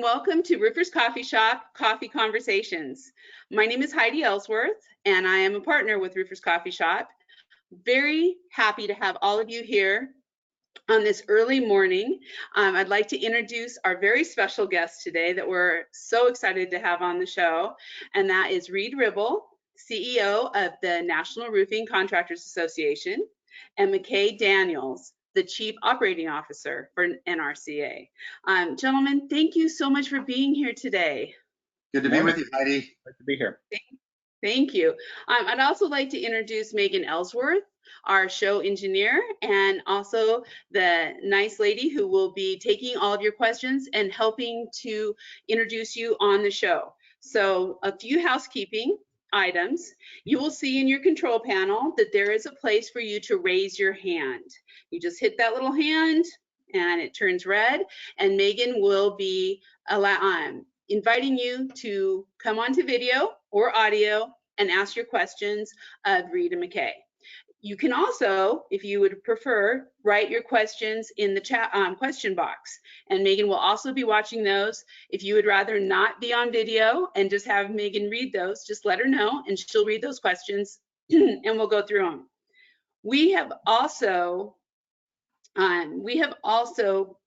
welcome to Roofer's Coffee Shop Coffee Conversations. My name is Heidi Ellsworth, and I am a partner with Roofer's Coffee Shop. Very happy to have all of you here on this early morning. I'd like to introduce our very special guest today that we're so excited to have on the show, and that is Reid Ribble, CEO of the National Roofing Contractors Association, and McKay Daniels, the Chief Operating Officer for NRCA. Gentlemen, thank you so much for being here today. Good to be with you, Heidi. Great to be here. Thank you. I'd also like to introduce Megan Ellsworth, our show engineer, and also the nice lady who will be taking all of your questions and helping to introduce you on the show. So a few housekeeping items. You will see in your control panel that there is a place for you to raise your hand. You just hit that little hand and it turns red, and Megan will be inviting you to come onto video or audio and ask your questions of Reid and McKay. You can also, if you would prefer, write your questions in the chat question box, and Megan will also be watching those. If you would rather not be on video and just have Megan read those, just let her know and she'll read those questions and we'll go through them. We have also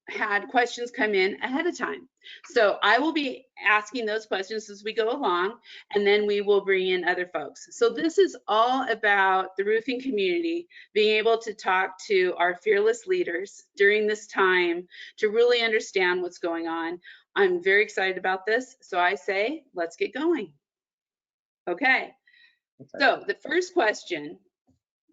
had questions come in ahead of time. So I will be asking those questions as we go along, and then we will bring in other folks. So this is all about the roofing community being able to talk to our fearless leaders during this time to really understand what's going on. I'm very excited about this. So I say, let's get going. Okay. So the first question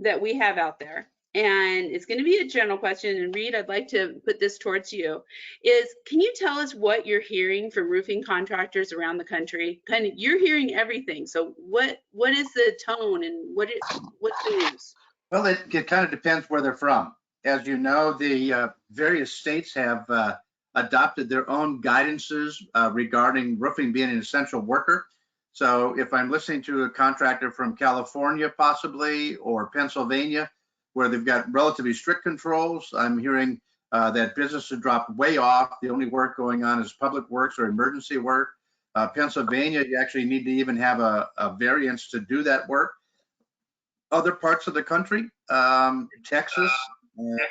that we have out there, and it's going to be a general question, and Reid, I'd like to put this towards you, is can you tell us what you're hearing from roofing contractors around the country? Kind of, you're hearing everything, so what is the tone and what's the news? Well, it kind of depends where they're from. As you know, the various states have adopted their own guidances regarding roofing being an essential worker. So if I'm listening to a contractor from California possibly, or Pennsylvania, where they've got relatively strict controls, I'm hearing that business has dropped way off. The only work going on is public works or emergency work. Pennsylvania, you actually need to even have a variance to do that work. Other parts of the country, Texas,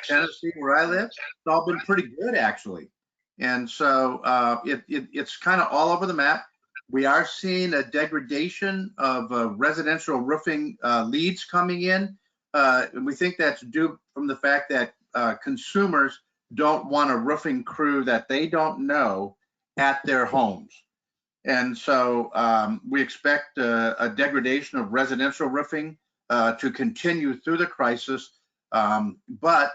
Tennessee, where I live, it's all been pretty good actually. And so it's kind of all over the map. We are seeing a degradation of residential roofing leads coming in. And we think that's due from the fact that consumers don't want a roofing crew that they don't know at their homes. And so we expect a degradation of residential roofing to continue through the crisis. But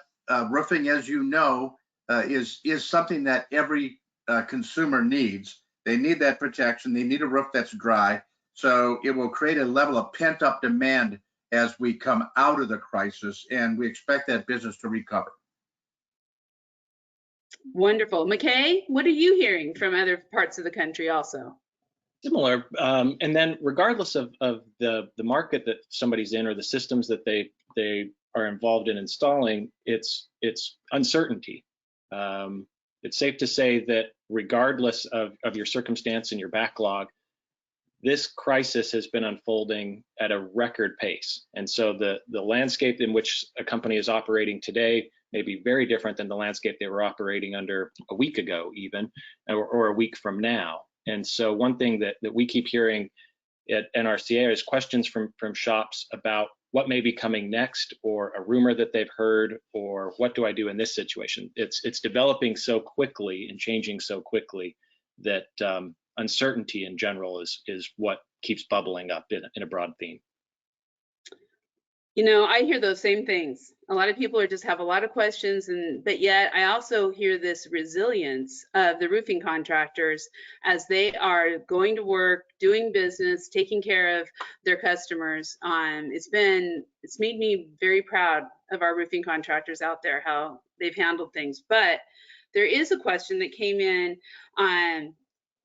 roofing, as you know, is something that every consumer needs. They need that protection. They need a roof that's dry. So it will create a level of pent-up demand as we come out of the crisis, and we expect that business to recover. Wonderful. McKay, what are you hearing from other parts of the country also? Similar, and then regardless of the market that somebody's in or the systems that they are involved in installing, it's uncertainty. It's safe to say that regardless of your circumstance and your backlog, this crisis has been unfolding at a record pace. And so the landscape in which a company is operating today may be very different than the landscape they were operating under a week ago even, or a week from now. And so one thing that we keep hearing at NRCA is questions from shops about what may be coming next, or a rumor that they've heard, or what do I do in this situation? It's developing so quickly and changing so quickly that uncertainty in general is what keeps bubbling up in a broad theme. You know, I hear those same things. A lot of people just have a lot of questions, but yet I also hear this resilience of the roofing contractors as they are going to work, doing business, taking care of their customers. It's made me very proud of our roofing contractors out there, how they've handled things. But there is a question that came in,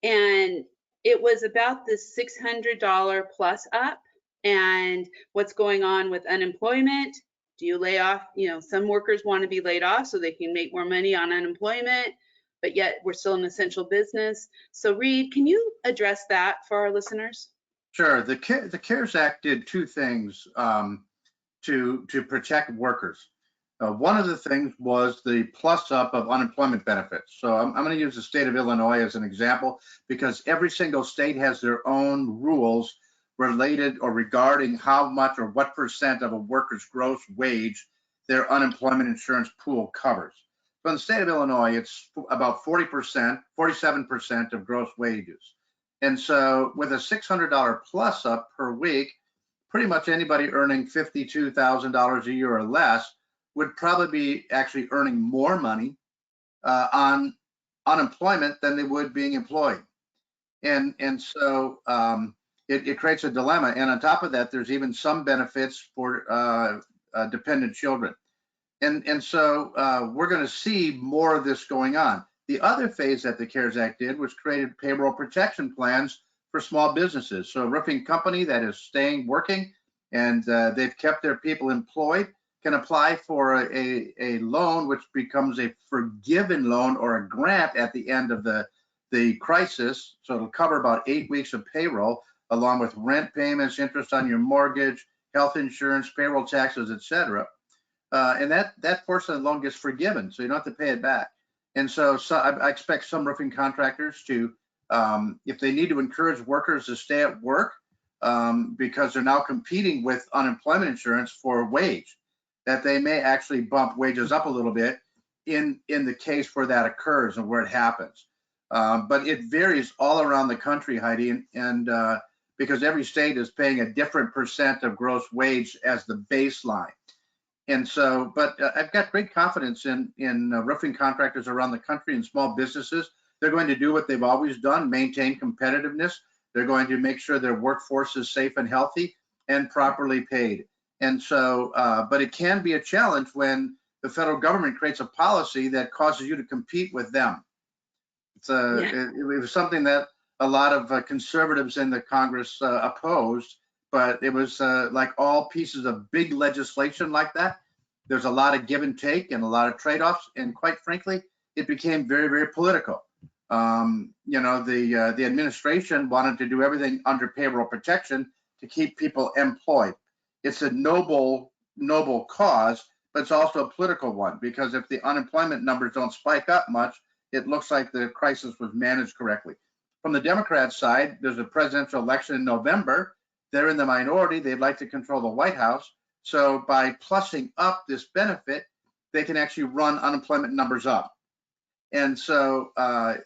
and it was about the $600 plus up. And what's going on with unemployment? Do you lay off? You know, some workers want to be laid off so they can make more money on unemployment, but yet we're still an essential business. So Reid, can you address that for our listeners? Sure. The CARES Act did two things to protect workers. One of the things was the plus up of unemployment benefits. So I'm going to use the state of Illinois as an example because every single state has their own rules related or regarding how much or what percent of a worker's gross wage their unemployment insurance pool covers. So in the state of Illinois, it's about 40%, 47% of gross wages. And so with a $600 plus up per week, pretty much anybody earning $52,000 a year or less would probably be actually earning more money on unemployment than they would being employed. And so it creates a dilemma. And on top of that, there's even some benefits for dependent children. And so we're going to see more of this going on. The other phase that the CARES Act did was created payroll protection plans for small businesses. So a roofing company that is staying working and they've kept their people employed can apply for a loan, which becomes a forgiven loan or a grant at the end of the crisis. So it'll cover about 8 weeks of payroll, along with rent payments, interest on your mortgage, health insurance, payroll taxes, etc. And that portion of the loan gets forgiven, so you don't have to pay it back. And so I expect some roofing contractors to, if they need to encourage workers to stay at work because they're now competing with unemployment insurance for wage, that they may actually bump wages up a little bit in the case where that occurs and where it happens. But it varies all around the country, Heidi, and because every state is paying a different percent of gross wage as the baseline. And so, but I've got great confidence in roofing contractors around the country and small businesses. They're going to do what they've always done, maintain competitiveness. They're going to make sure their workforce is safe and healthy and properly paid. And so, but it can be a challenge when the federal government creates a policy that causes you to compete with them. It was something that a lot of conservatives in the Congress opposed, but it was like all pieces of big legislation like that. There's a lot of give and take and a lot of trade-offs, and quite frankly, it became very, very political. You know, the administration wanted to do everything under payroll protection to keep people employed. It's a noble cause, but it's also a political one, because if the unemployment numbers don't spike up much, it looks like the crisis was managed correctly. From the Democrat side, there's a presidential election in November. They're in the minority. They'd like to control the White House. So by plussing up this benefit, they can actually run unemployment numbers up. And so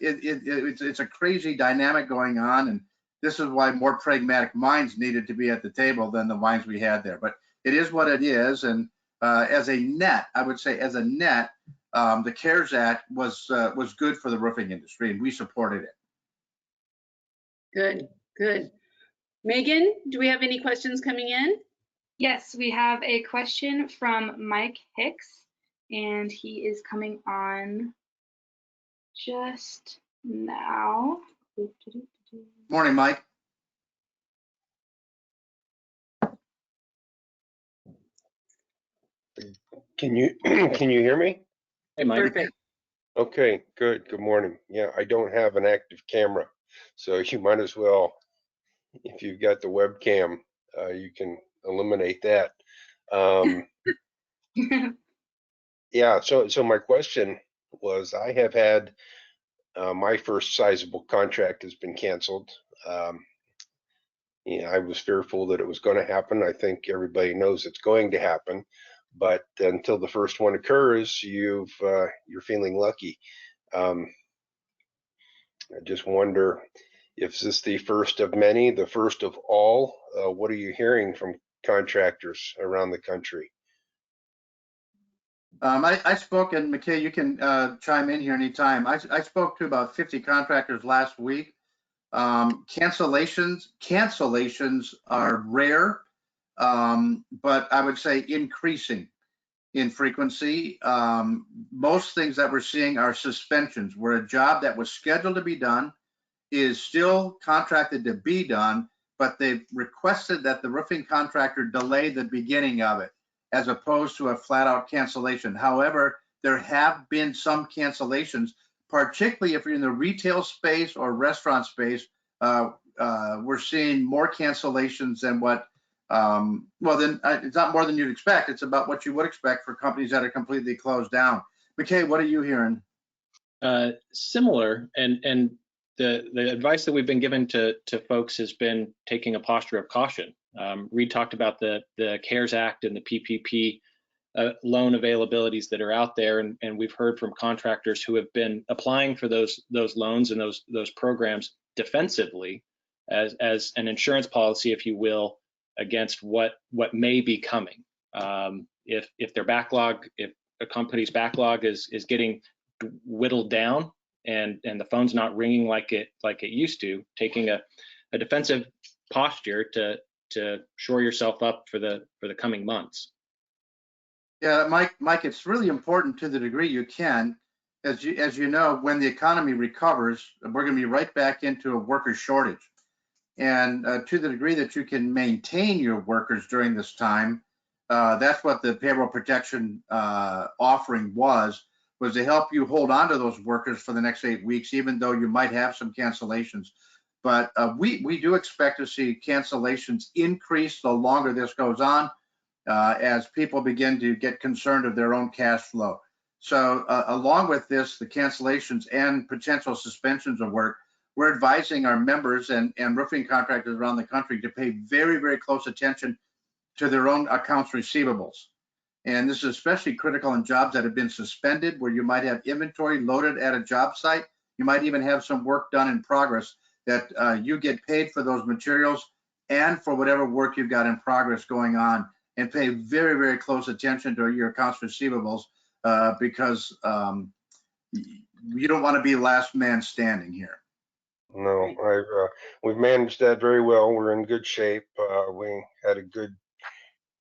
it's a crazy dynamic going on. And this is why more pragmatic minds needed to be at the table than the minds we had there. But it is what it is. And as a net, I would say as a net, the CARES Act was good for the roofing industry, and we supported it. Good, good. Megan, do we have any questions coming in? Yes, we have a question from Mike Hicks, and he is coming on just now. Morning, Mike. Can you hear me? Hey, Mike. Perfect. Okay, good. Good morning. Yeah, I don't have an active camera, so you might as well, if you've got the webcam, you can eliminate that. Yeah. So my question was, I have had my first sizable contract has been canceled. I was fearful that it was going to happen. I think everybody knows it's going to happen. But until the first one occurs, you're feeling lucky. I just wonder, if this is the first of many, the first of all, what are you hearing from contractors around the country? I spoke, and McKay, you can chime in here anytime. I spoke to about 50 contractors last week. Cancellations are rare. But I would say increasing in frequency. Most things that we're seeing are suspensions, where a job that was scheduled to be done is still contracted to be done, but they've requested that the roofing contractor delay the beginning of it, as opposed to a flat out cancellation. However, there have been some cancellations, particularly if you're in the retail space or restaurant space, we're seeing more cancellations than what, it's not more than you'd expect. It's about what you would expect for companies that are completely closed down. McKay, what are you hearing? Similar, and the advice that we've been given to folks has been taking a posture of caution. Reid talked about the CARES Act and the PPP loan availabilities that are out there, and we've heard from contractors who have been applying for those loans and those programs defensively as an insurance policy, if you will, against what may be coming. If their backlog, if a company's backlog is getting whittled down and the phone's not ringing like it used to, taking a defensive posture to shore yourself up for the coming months. Yeah, Mike, it's really important to the degree you can. As you know, when the economy recovers, we're going to be right back into a worker shortage. And to the degree that you can maintain your workers during this time, that's what the payroll protection offering was to help you hold on to those workers for the next 8 weeks, even though you might have some cancellations. But we do expect to see cancellations increase the longer this goes on, as people begin to get concerned of their own cash flow. So along with this, the cancellations and potential suspensions of work, we're advising our members and roofing contractors around the country to pay very, very close attention to their own accounts receivables. And this is especially critical in jobs that have been suspended, where you might have inventory loaded at a job site. You might even have some work done in progress that you get paid for those materials and for whatever work you've got in progress going on, and pay very, very close attention to your accounts receivables because you don't want to be last man standing here. No, we've managed that very well. We're in good shape. We had a good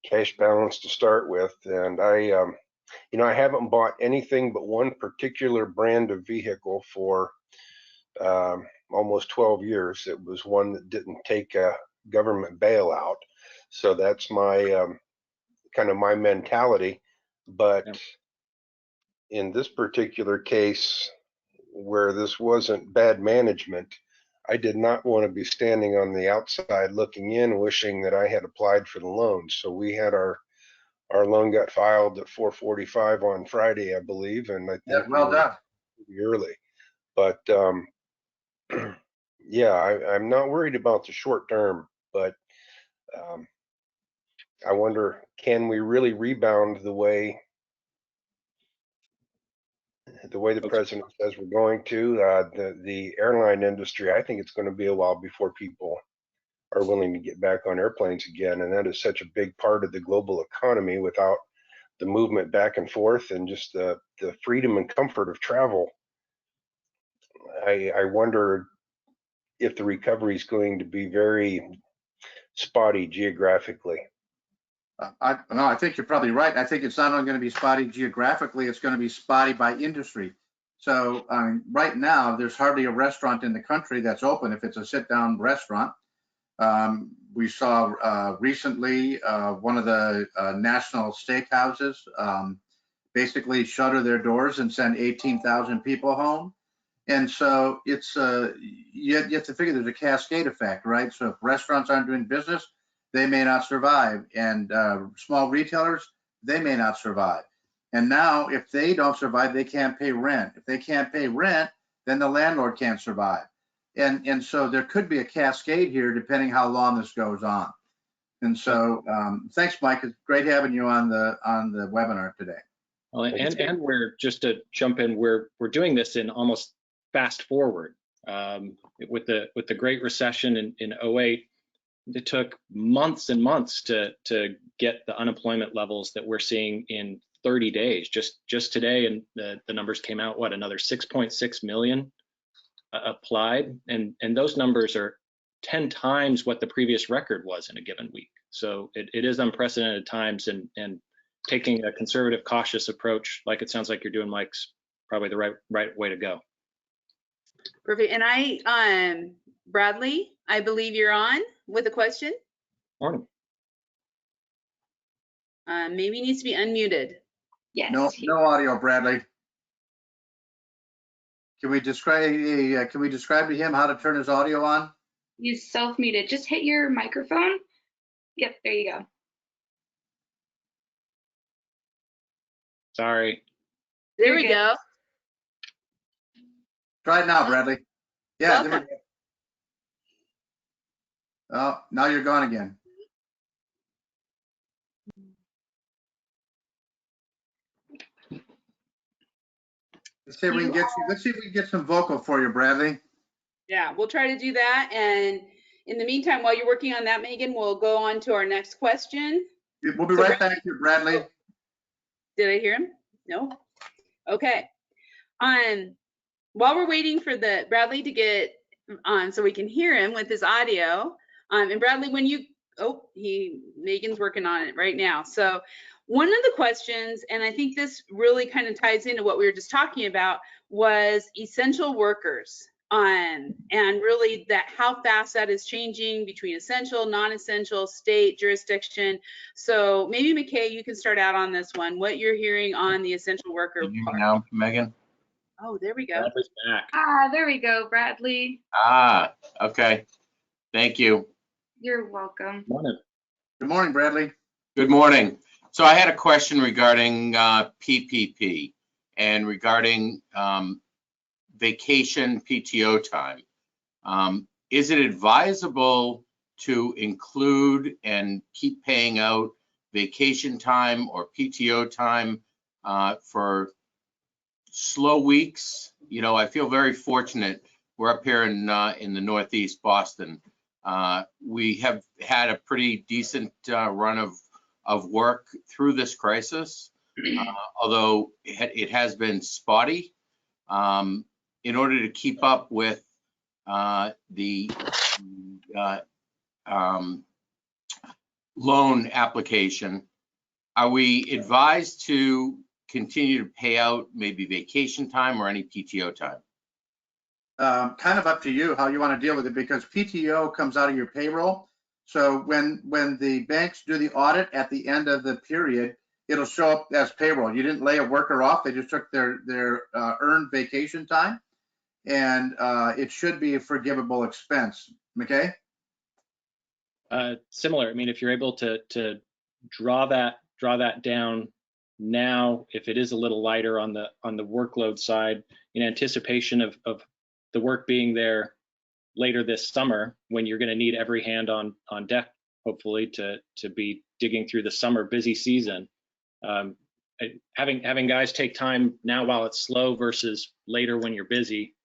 cash balance to start with, and I haven't bought anything but one particular brand of vehicle for almost 12 years. It was one that didn't take a government bailout, so that's my kind of my mentality. But in this particular case, where this wasn't bad management, I did not want to be standing on the outside looking in, wishing that I had applied for the loan. So we had our loan got filed at 4:45 on Friday, I believe, and I think well done. Early. But yeah, I'm not worried about the short term, but I wonder, can we really rebound the way the president says we're going to? The airline industry, I think it's going to be a while before people are willing to get back on airplanes again, and that is such a big part of the global economy. Without the movement back and forth and just the freedom and comfort of travel, I wonder if the recovery is going to be very spotty geographically. I think you're probably right. I think it's not only going to be spotty geographically, it's going to be spotty by industry. So right now, there's hardly a restaurant in the country that's open if it's a sit-down restaurant. We saw recently one of the national steakhouses basically shutter their doors and send 18,000 people home. And so it's you have to figure there's a cascade effect, right? So if restaurants aren't doing business, they may not survive, and small retailers, they may not survive. And now if they don't survive, they can't pay rent. If they can't pay rent, then the landlord can't survive. And so there could be a cascade here depending how long this goes on. And so thanks, Mike. It's great having you on the webinar today. Well, and we're, just to jump in, we're doing this in almost fast forward. With the Great Recession in 08, it took months and months to get the unemployment levels that we're seeing in 30 days. Just today, and the numbers came out, what, another 6.6 million applied, and those numbers are 10 times what the previous record was in a given week. So it is unprecedented times, and taking a conservative, cautious approach, like it sounds like you're doing, Mike's probably the right way to go. Perfect. And Bradley, I believe you're on with a question. Morning. Maybe needs to be unmuted. Yes. No audio, Bradley. Can we describe to him how to turn his audio on? He's self-muted. Just hit your microphone. Yep, there you go. Sorry. There You're we good. go. Try it now, Bradley. Yeah, there we Welcome. go. Oh, now you're gone again. Let's see if we can get some vocal for you, Bradley. Yeah, we'll try to do that. And in the meantime, while you're working on that, Megan, we'll go on to our next question. We'll be So right back here, Bradley. Did I hear him? No? Okay. While we're waiting for the Bradley to get on so we can hear him with his audio, and Bradley, when you, Megan's working on it right now. So one of the questions, and I think this really kind of ties into what we were just talking about, was essential workers. And really that how fast that is changing between essential, non-essential, state, jurisdiction. So maybe McKay, you can start out on this one. What you're hearing on the essential worker Can you hear part. me now, Megan? Oh, there we go. Bradley's back. There we go, Bradley. Okay. Thank you. You're welcome. Morning. Good morning, Bradley. Good morning. So I had a question regarding PPP and regarding vacation PTO time. Is it advisable to include and keep paying out vacation time or PTO time for slow weeks? You know, I feel very fortunate. We're up here in the Northeast Boston. We have had a pretty decent run of work through this crisis, although it has been spotty. In order to keep up with the loan application, are we advised to continue to pay out maybe vacation time or any PTO time? Kind of up to you how you want to deal with it, because PTO comes out of your payroll. So when the banks do the audit at the end of the period, it'll show up as payroll. You didn't lay a worker off. They just took their earned vacation time, and it should be a forgivable expense. McKay? Similar. I mean, if you're able to draw that down now, if it is a little lighter on the workload side, in anticipation of the work being there later this summer, when you're going to need every hand on deck, hopefully to be digging through the summer busy season. Having guys take time now while it's slow versus later when you're busy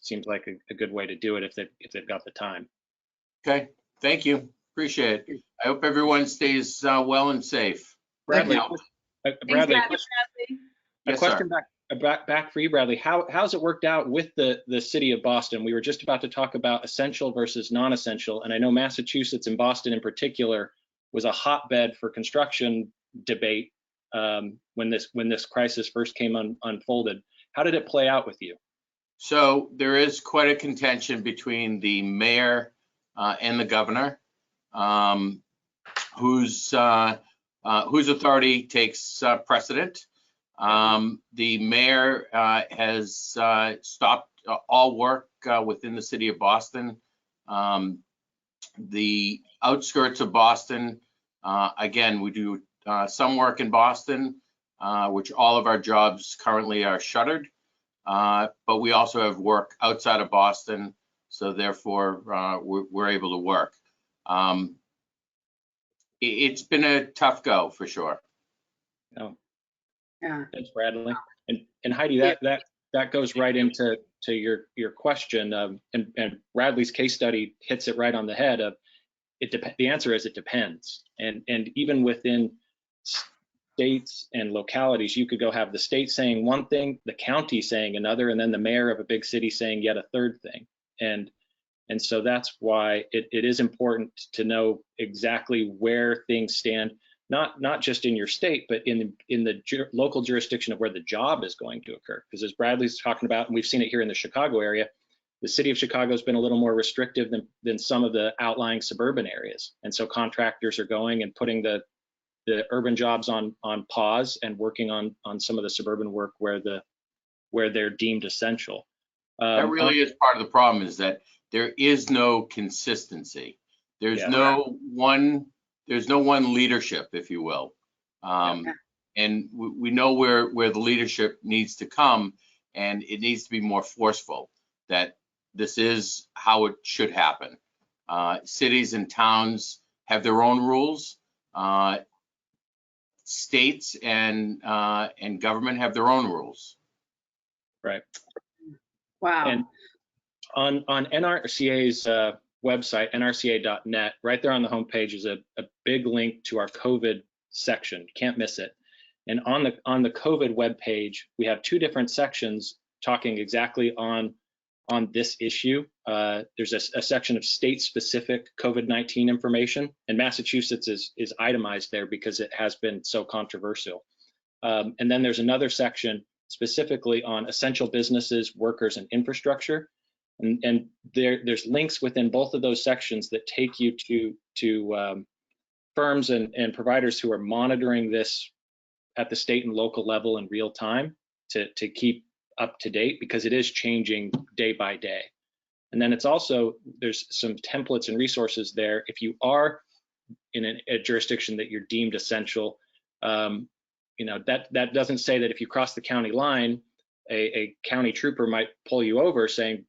seems like a good way to do it if they've got the time. Okay, thank you. Appreciate it. I hope everyone stays well and safe. Bradley, Bradley, Thanks, a Yes, question back for you, Bradley. How's it worked out with the city of Boston? We were just about to talk about essential versus non-essential, and I know Massachusetts and Boston in particular was a hotbed for construction debate when this crisis first came unfolded. How did it play out with you? So there is quite a contention between the mayor and the governor, whose authority takes precedent. The mayor has stopped all work within the city of Boston. The outskirts of Boston, again, we do some work in Boston, which all of our jobs currently are shuttered, but we also have work outside of Boston, so therefore we're able to work. It's been a tough go for sure. Oh. Yeah. Thanks, Bradley. And Heidi, that goes right into your question, and Bradley's case study hits it right on the head. The answer is it depends, and even within states and localities, you could go have the state saying one thing, the county saying another, and then the mayor of a big city saying yet a third thing. And so that's why it is important to know exactly where things stand, not just in your state, but in the local jurisdiction of where the job is going to occur. Because as Bradley's talking about, and we've seen it here in the Chicago area, the city of Chicago has been a little more restrictive than some of the outlying suburban areas. And so contractors are going and putting the urban jobs on pause and working on some of the suburban work where the where they're deemed essential. That really is part of the problem, is that there is no consistency. There's Yeah. no one leadership, if you will. And we know where the leadership needs to come, and it needs to be more forceful, that this is how it should happen. Cities and towns have their own rules. States and government have their own rules. Right. Wow. And on NRCA's website, nrca.net, right there on the homepage is a big link to our COVID section. You can't miss it. And on the COVID webpage, we have two different sections talking exactly on this issue. There's a section of state-specific COVID-19 information, and Massachusetts is itemized there because it has been so controversial. And then there's another section specifically on essential businesses, workers, and infrastructure. And there's links within both of those sections that take you to firms and providers who are monitoring this at the state and local level in real time to keep up to date, because it is changing day by day. And then it's also, there's some templates and resources there. If you are in a jurisdiction that you're deemed essential, that doesn't say that if you cross the county line, a county trooper might pull you over saying,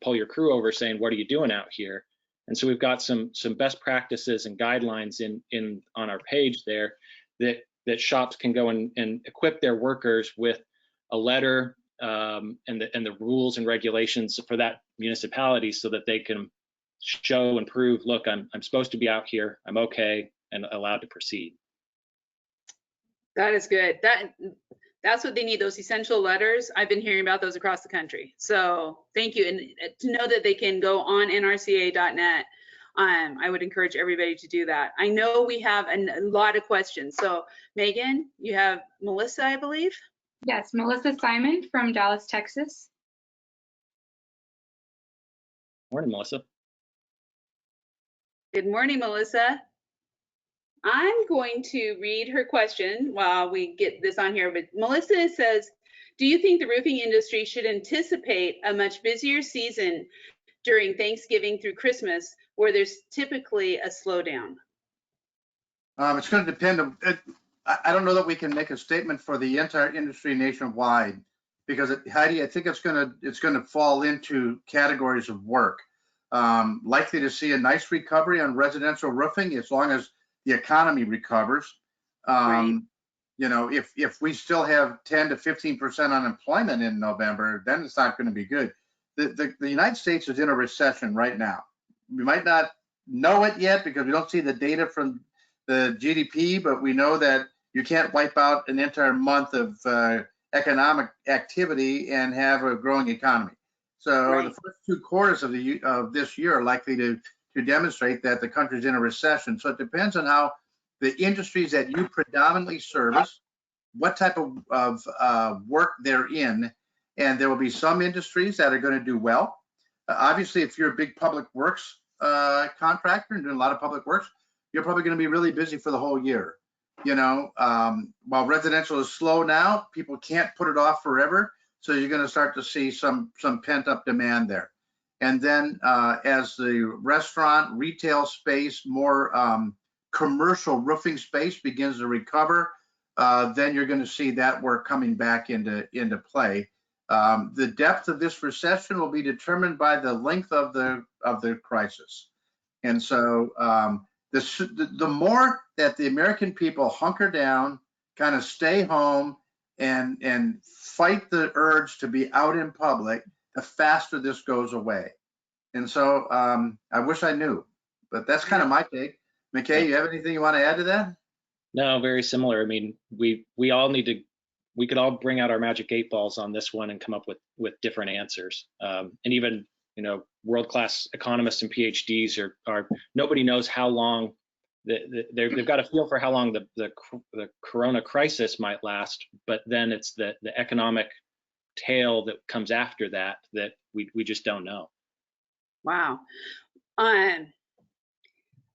pull your crew over saying, what are you doing out here? And so we've got some best practices and guidelines on our page there that shops can go and equip their workers with a letter and the rules and regulations for that municipality, so that they can show and prove, look, I'm supposed to be out here, I'm okay, and allowed to proceed. That is good. That's what they need, those essential letters. I've been hearing about those across the country. So thank you. And to know that they can go on nrca.net, I would encourage everybody to do that. I know we have a lot of questions. So Megan, you have Melissa, I believe. Yes, Melissa Simon from Dallas, Texas. Morning, Melissa. Good morning, Melissa. I'm going to read her question while we get this on here, but Melissa says, do you think the roofing industry should anticipate a much busier season during Thanksgiving through Christmas, where there's typically a slowdown? It's going to depend on, I don't know that we can make a statement for the entire industry nationwide, because Heidi, I think it's going to fall into categories of work. Likely to see a nice recovery on residential roofing as long as the economy recovers. Right. If we still have 10 to 15% unemployment in November, then it's not going to be good. The United States is in a recession right now. We might not know it yet because we don't see the data from the GDP, but we know that you can't wipe out an entire month of economic activity and have a growing economy. So Right. The first two quarters of this year are likely to demonstrate that the country's in a recession. So it depends on how the industries that you predominantly service, what type of work they're in, and there will be some industries that are going to do well. Obviously, if you're a big public works contractor and doing a lot of public works, you're probably going to be really busy for the whole year. While residential is slow now, people can't put it off forever. So you're going to start to see some pent up demand there. And then as the restaurant, retail space, more commercial roofing space begins to recover, then you're going to see that work coming back into play. The depth of this recession will be determined by the length of the crisis. And so the more that the American people hunker down, kind of stay home and fight the urge to be out in public, the faster this goes away. And so I wish I knew, but that's kind of my take. McKay, you have anything you want to add to that? No, very similar. I mean, we could all bring out our magic 8 balls on this one and come up with different answers. And even, world-class economists and PhDs are nobody knows how long they've got a feel for how long the corona crisis might last, but then it's the economic tail that comes after that we just don't know. Wow.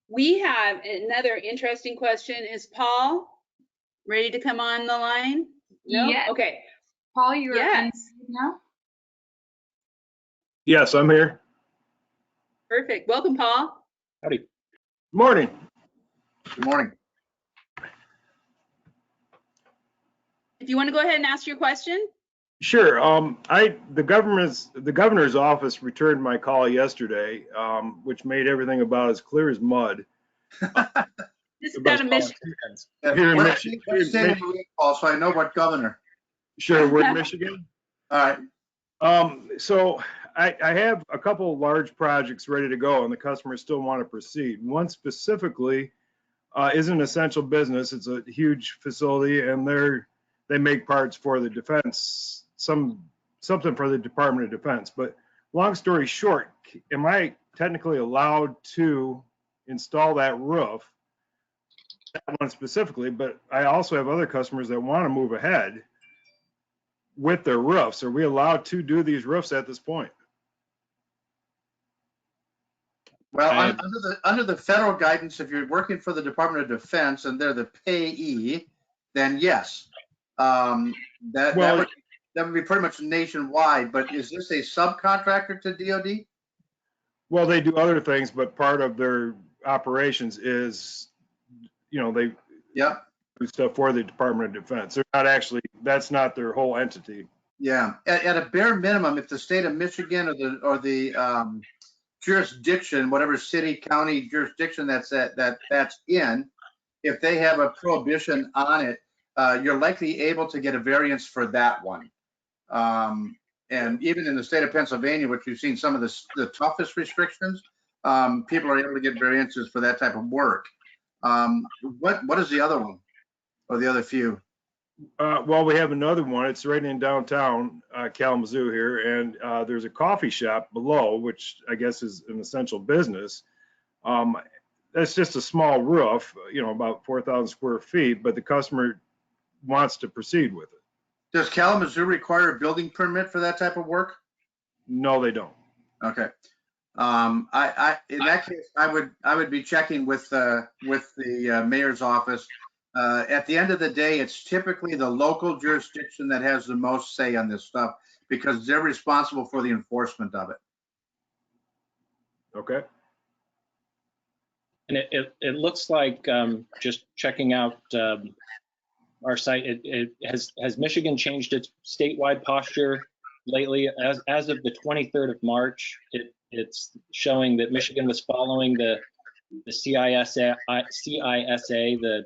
We have another interesting question. Is Paul ready to come on the line? No? Yes. Okay. Paul, you are Yes. unmuted now. Yes, I'm here. Perfect. Welcome, Paul. Howdy. Morning. Good morning. If you want to go ahead and ask your question. Sure. The governor's office returned my call yesterday, which made everything about as clear as mud. This is out of Michigan. Here in What Michigan. state are you in, Paul, so I know what governor? Sure, we're in Michigan. All right. So I have a couple of large projects ready to go, and the customers still want to proceed. One specifically is an essential business. It's a huge facility, and they make parts for the defense, something for the Department of Defense. But long story short, am I technically allowed to install that roof? That one specifically, but I also have other customers that want to move ahead with their roofs. Are we allowed to do these roofs at this point? Well, I- under the federal guidance, if you're working for the Department of Defense and they're the payee, then yes. That would be pretty much nationwide, but is this a subcontractor to DoD? Well, they do other things, but part of their operations is, they Yep. do stuff for the Department of Defense. They're not actually, that's not their whole entity. Yeah. At a bare minimum, if the state of Michigan or the jurisdiction, whatever city, county jurisdiction that's in, if they have a prohibition on it, you're likely able to get a variance for that one. And even in the state of Pennsylvania, which you've seen some of the toughest restrictions, people are able to get variances for that type of work. What is the other one, or the other few? Well, we have another one. It's right in downtown Kalamazoo here, and there's a coffee shop below, which I guess is an essential business. That's just a small roof, about 4,000 square feet, but the customer wants to proceed with it. Does Kalamazoo require a building permit for that type of work? No, they don't. Okay. In that case, I would be checking with the mayor's office. At the end of the day, it's typically the local jurisdiction that has the most say on this stuff because they're responsible for the enforcement of it. Okay. And it looks like, just checking out our site, has Michigan changed its statewide posture lately? As of the 23rd of March, it's showing that Michigan was following the CISA, the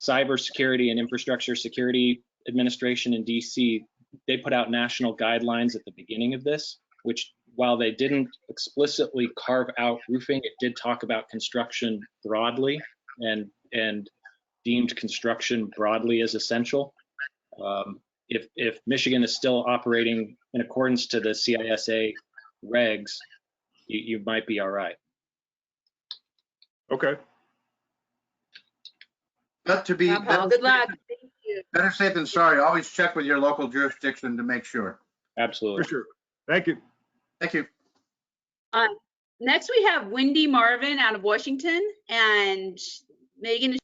Cybersecurity and Infrastructure Security Administration in DC. They put out national guidelines at the beginning of this, which, while they didn't explicitly carve out roofing, it did talk about construction broadly and deemed construction broadly as essential. If Michigan is still operating in accordance to the CISA regs, you might be all right. Okay. But to be Paul, good luck. Thank you. better safe than sorry, always check with your local jurisdiction to make sure. Absolutely. For sure. Thank you. Thank you. Next, we have Wendy Marvin out of Washington. And Megan, is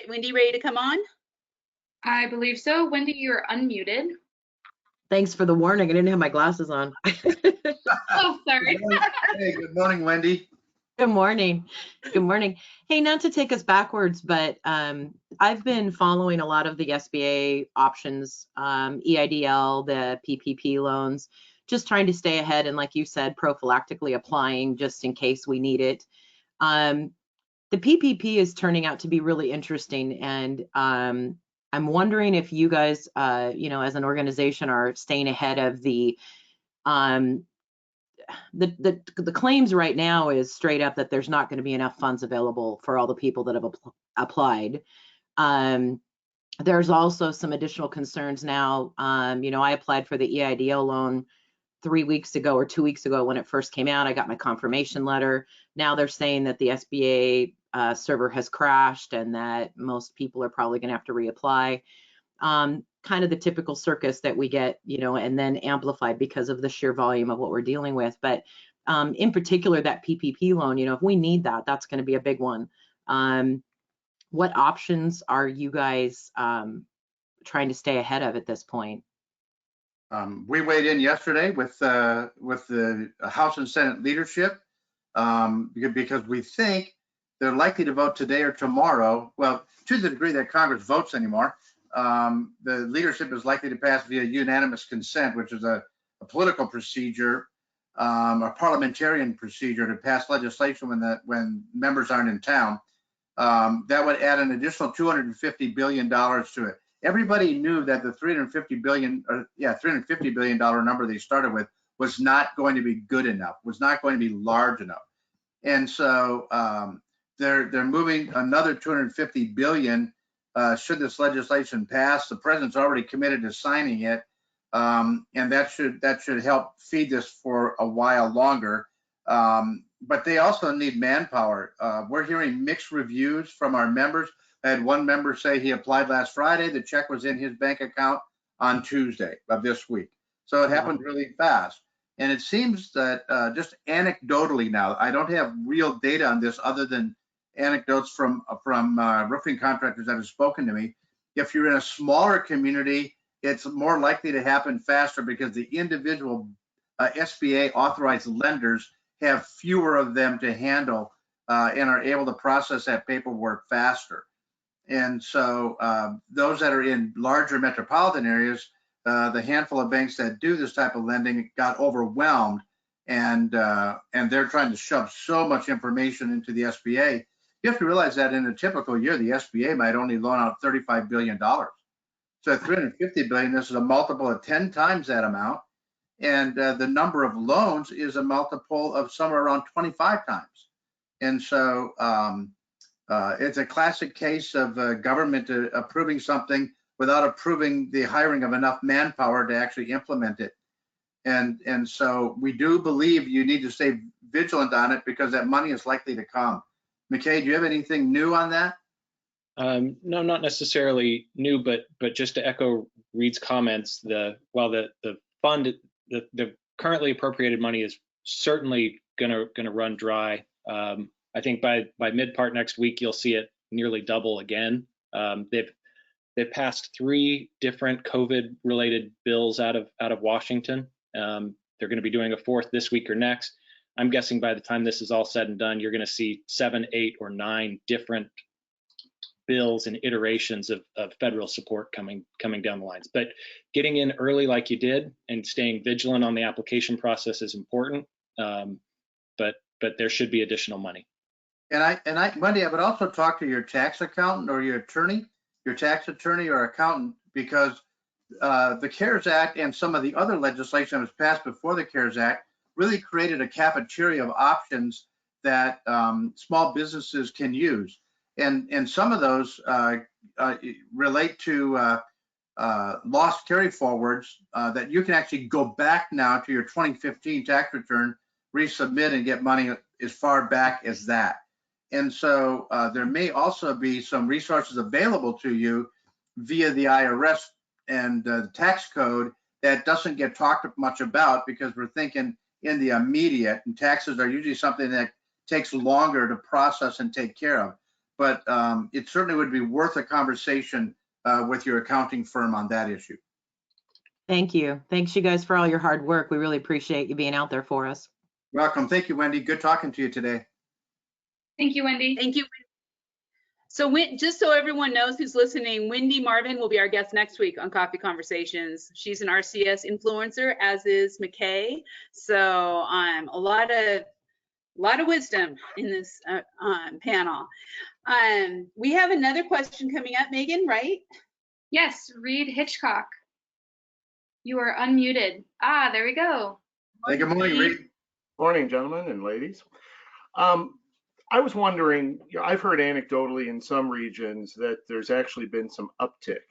Wendy ready to come on? I believe so. Wendy, you're unmuted. Thanks for the warning. I didn't have my glasses on. Oh, sorry. Hey, good morning, Wendy. Good morning. Good morning. Hey, not to take us backwards, but I've been following a lot of the SBA options, EIDL, the PPP loans, just trying to stay ahead and, like you said, prophylactically applying just in case we need it. The PPP is turning out to be really interesting, and I'm wondering if you guys, as an organization, are staying ahead of the claims right now is straight up that there's not going to be enough funds available for all the people that have applied. There's also some additional concerns now. I applied for the EIDL loan 3 weeks ago or 2 weeks ago when it first came out. I got my confirmation letter. Now they're saying that the SBA server has crashed and that most people are probably going to have to reapply. Kind of the typical circus that we get, and then amplified because of the sheer volume of what we're dealing with. But in particular, that PPP loan, if we need that, that's going to be a big one. What options are you guys trying to stay ahead of at this point? We weighed in yesterday with the House and Senate leadership because we think they're likely to vote today or tomorrow. Well, to the degree that Congress votes anymore, the leadership is likely to pass via unanimous consent, which is a political procedure, a parliamentarian procedure to pass legislation when members aren't in town. That would add an additional $250 billion to it. Everybody knew that the $350 billion number they started with was not going to be good enough, was not going to be large enough. And so they're moving another $250 billion should this legislation pass. The president's already committed to signing it, and that should help feed this for a while longer. But they also need manpower. We're hearing mixed reviews from our members. I had one member say he applied last Friday. The check was in his bank account on Tuesday of this week. So it happened really fast. And it seems that just anecdotally now, I don't have real data on this other than anecdotes from roofing contractors that have spoken to me. If you're in a smaller community, it's more likely to happen faster because the individual SBA authorized lenders have fewer of them to handle and are able to process that paperwork faster. And so those that are in larger metropolitan areas, the handful of banks that do this type of lending got overwhelmed, and they're trying to shove so much information into the SBA. You have to realize that in a typical year, the SBA might only loan out $35 billion. So at $350 billion, this is a multiple of 10 times that amount. And the number of loans is a multiple of somewhere around 25 times. And so it's a classic case of government approving something without approving the hiring of enough manpower to actually implement it. And so we do believe you need to stay vigilant on it because that money is likely to come. McKay, do you have anything new on that? No, not necessarily new, but just to echo Reid's comments, while the fund, the currently appropriated money is certainly gonna run dry. I think by mid-part next week, you'll see it nearly double again. They've passed 3 different COVID-related bills out of Washington. They're going to be doing a 4th this week or next. I'm guessing by the time this is all said and done, you're going to see 7, 8, or 9 different bills and iterations of federal support coming down the lines. But getting in early like you did and staying vigilant on the application process is important. But there should be additional money. And Wendy, I would also talk to your tax accountant or your attorney, your tax attorney or accountant, because the CARES Act and some of the other legislation that was passed before the CARES Act really created a cafeteria of options that small businesses can use. And some of those relate to lost carry forwards that you can actually go back now to your 2015 tax return, resubmit and get money as far back as that. And so there may also be some resources available to you via the IRS and the tax code that doesn't get talked much about because we're thinking in the immediate, and taxes are usually something that takes longer to process and take care of. But it certainly would be worth a conversation with your accounting firm on that issue. Thank you. Thanks you guys for all your hard work. We really appreciate you being out there for us. Welcome. Thank you, Wendy. Good talking to you today. Thank you, Wendy. Thank you. So just so everyone knows who's listening, Wendy Marvin will be our guest next week on Coffee Conversations. She's an RCS influencer, as is McKay. So a lot of wisdom in this panel. We have another question coming up, Megan, right? Yes, Reid Hitchcock. You are unmuted. There we go. Hey, good morning, Reid. Morning, gentlemen and ladies. I was wondering, I've heard anecdotally in some regions that there's actually been some uptick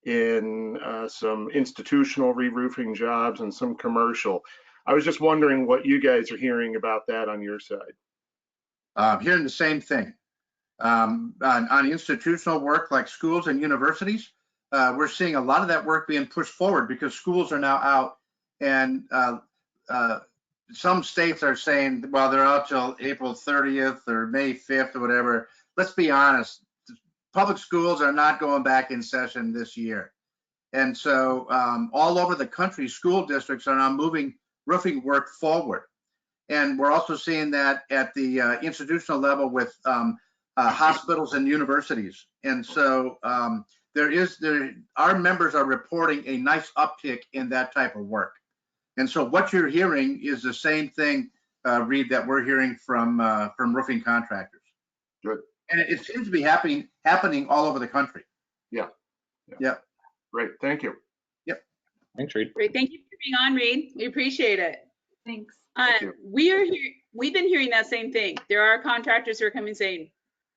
in some institutional re-roofing jobs and some commercial. I was just wondering what you guys are hearing about that on your side. Hearing the same thing. On institutional work like schools and universities, we're seeing a lot of that work being pushed forward because schools are now out, and some states are saying, well, they're out till April 30th or May 5th or whatever. Let's be honest, public schools are not going back in session this year. And so all over the country, school districts are now moving roofing work forward. And we're also seeing that at the institutional level with hospitals and universities. And so our members are reporting a nice uptick in that type of work. And so what you're hearing is the same thing, Reid, that we're hearing from roofing contractors. Good. And it seems to be happening all over the country. Yeah. Yep. Great. Thank you. Yep. Thanks, Reid. Great. Thank you for being on, Reid. We appreciate it. Thanks. you. We've been hearing that same thing. There are contractors who are coming saying,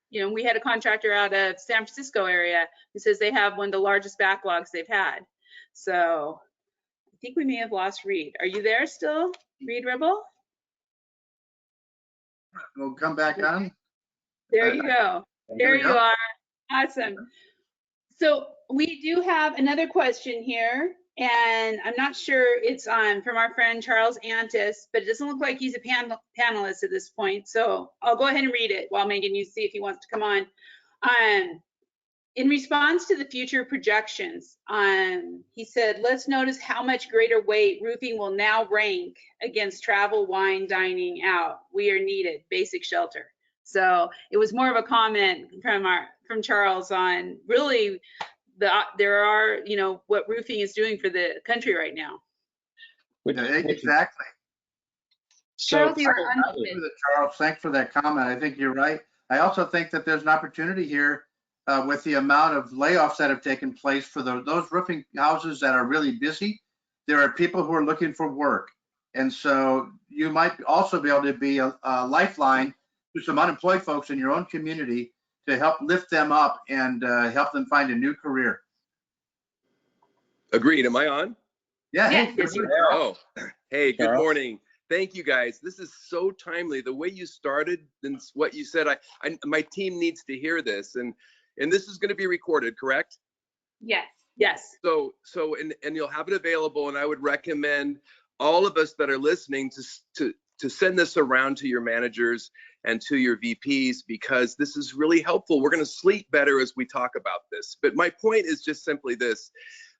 you know, we had a contractor out of San Francisco area who says they have one of the largest backlogs they've had. So I think we may have lost Reid. Are you there still, Reid Ribble? We'll come back on. There you go. There you are. Awesome. So we do have another question here, and I'm not sure it's from our friend Charles Antis, but it doesn't look like he's a panelist at this point. So I'll go ahead and read it while Megan, you see if he wants to come on. In response to the future projections, he said, let's notice how much greater weight roofing will now rank against travel, wine, dining out. We are needed, basic shelter. So it was more of a comment from Charles on really there are, you know, what roofing is doing for the country right now. Exactly. Charles, you are unmuted. Charles, thanks for that comment. I think you're right. I also think that there's an opportunity here with the amount of layoffs that have taken place for those roofing houses that are really busy. There are people who are looking for work. And so you might also be able to be a lifeline to some unemployed folks in your own community to help lift them up and help them find a new career. Agreed. Am I on? Yeah. Yes, Hey, yes, you Oh, hey, good Carl. morning. Thank you guys. This is so timely. The way you started and what you said, my team needs to hear this, and this is going to be recorded, correct? Yes. Yes. So and you'll have it available, and I would recommend all of us that are listening to send this around to your managers and to your VPs, because this is really helpful. We're going to sleep better as we talk about this. But my point is just simply this.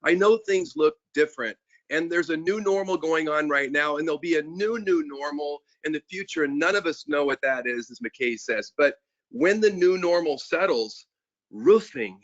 I know things look different, and there's a new normal going on right now, and there'll be a new normal in the future, and none of us know what that is, as McKay says. But when the new normal settles, roofing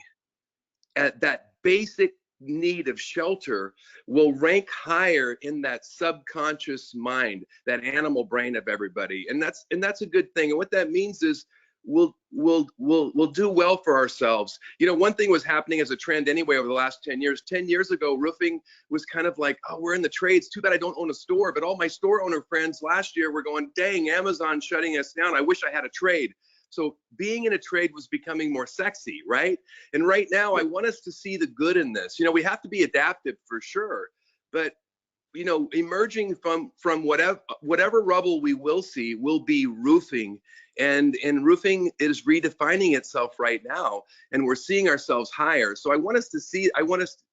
at that basic need of shelter will rank higher in that subconscious mind, that animal brain of everybody, and that's a good thing. And what that means is we'll do well for ourselves. You know, one thing was happening as a trend anyway over the last 10 years. 10 years ago, roofing was kind of like, oh, we're in the trades. Too bad I don't own a store. But all my store owner friends last year were going, dang, Amazon's shutting us down. I wish I had a trade. So being in a trade was becoming more sexy, right? And right now, I want us to see the good in this. You know, we have to be adaptive for sure, but you know, emerging from whatever rubble we will see will be roofing, and roofing is redefining itself right now, and we're seeing ourselves higher. So I want us,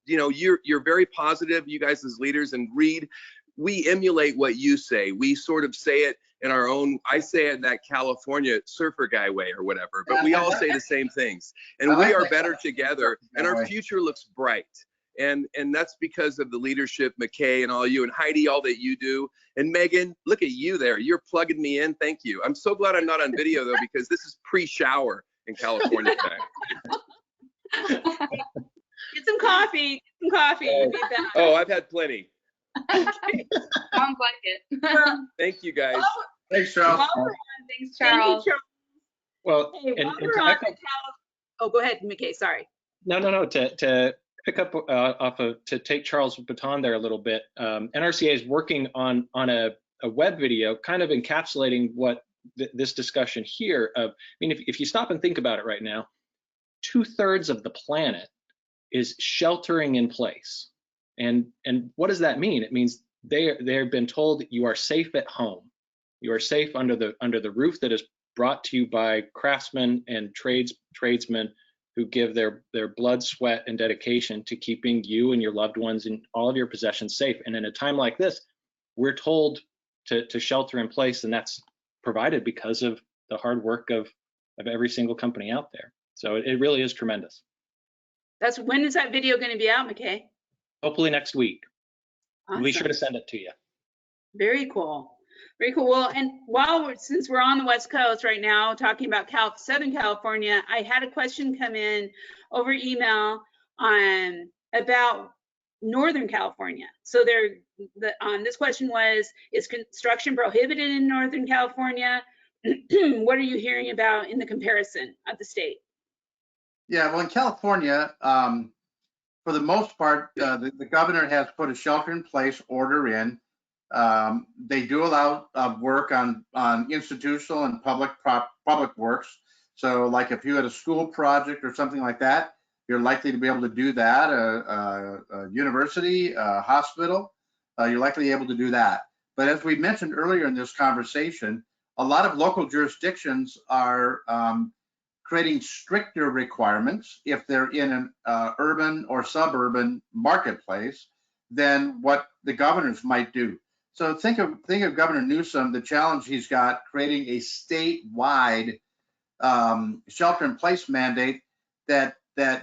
you know, you're very positive, you guys as leaders, and Reid, we emulate what you say. We sort of say it in our own, I say it in that California surfer guy way or whatever, but we all say the same things, and we are better together, and our future looks bright. And that's because of the leadership, McKay and all you, and Heidi, all that you do. And Megan, look at you there. You're plugging me in. Thank you. I'm so glad I'm not on video though, because this is pre-shower in California time. Get some coffee. Get some coffee. Oh, I've had plenty. Sounds like it. Thank you guys. Thanks, Charles. Thanks, Charles. Thank you, Charles. Well, Hey, and while to we're on echo, oh, go ahead, McKay. Sorry. no, to pick up to take Charles' baton there a little bit. NRCA is working on a web video, kind of encapsulating what this discussion here of. I mean, if you stop and think about it right now, 2/3 of the planet is sheltering in place, and what does that mean? It means they've been told that you are safe at home, you are safe under the roof that is brought to you by craftsmen and tradesmen who give their blood, sweat, and dedication to keeping you and your loved ones and all of your possessions safe. And in a time like this, we're told to shelter in place, and that's provided because of the hard work of every single company out there. So it really is tremendous. When is that video going to be out, McKay? hopefully next week. Awesome. We'll be sure to send it to you. Very cool. Very cool. Well, and since we're on the West Coast right now, talking about Southern California, I had a question come in over email about Northern California. So this question was, is construction prohibited in Northern California? What are you hearing about in the comparison of the state? Yeah, well, in California, for the most part, the governor has put a shelter-in-place order in. They do allow work on institutional and public works. So like if you had a school project or something like that, you're likely to be able to do that. A university, a hospital, you're likely able to do that. But as we mentioned earlier in this conversation, a lot of local jurisdictions are creating stricter requirements if they're in an urban or suburban marketplace than what the governors might do. So think of Governor Newsom, the challenge he's got creating a statewide shelter-in-place mandate that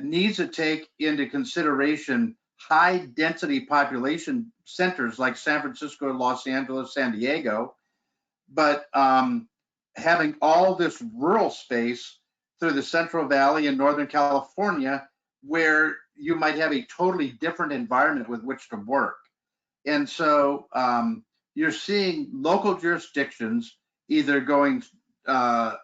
needs to take into consideration high-density population centers like San Francisco, Los Angeles, San Diego, but having all this rural space through the Central Valley in Northern California, where you might have a totally different environment with which to work. And so you're seeing local jurisdictions either going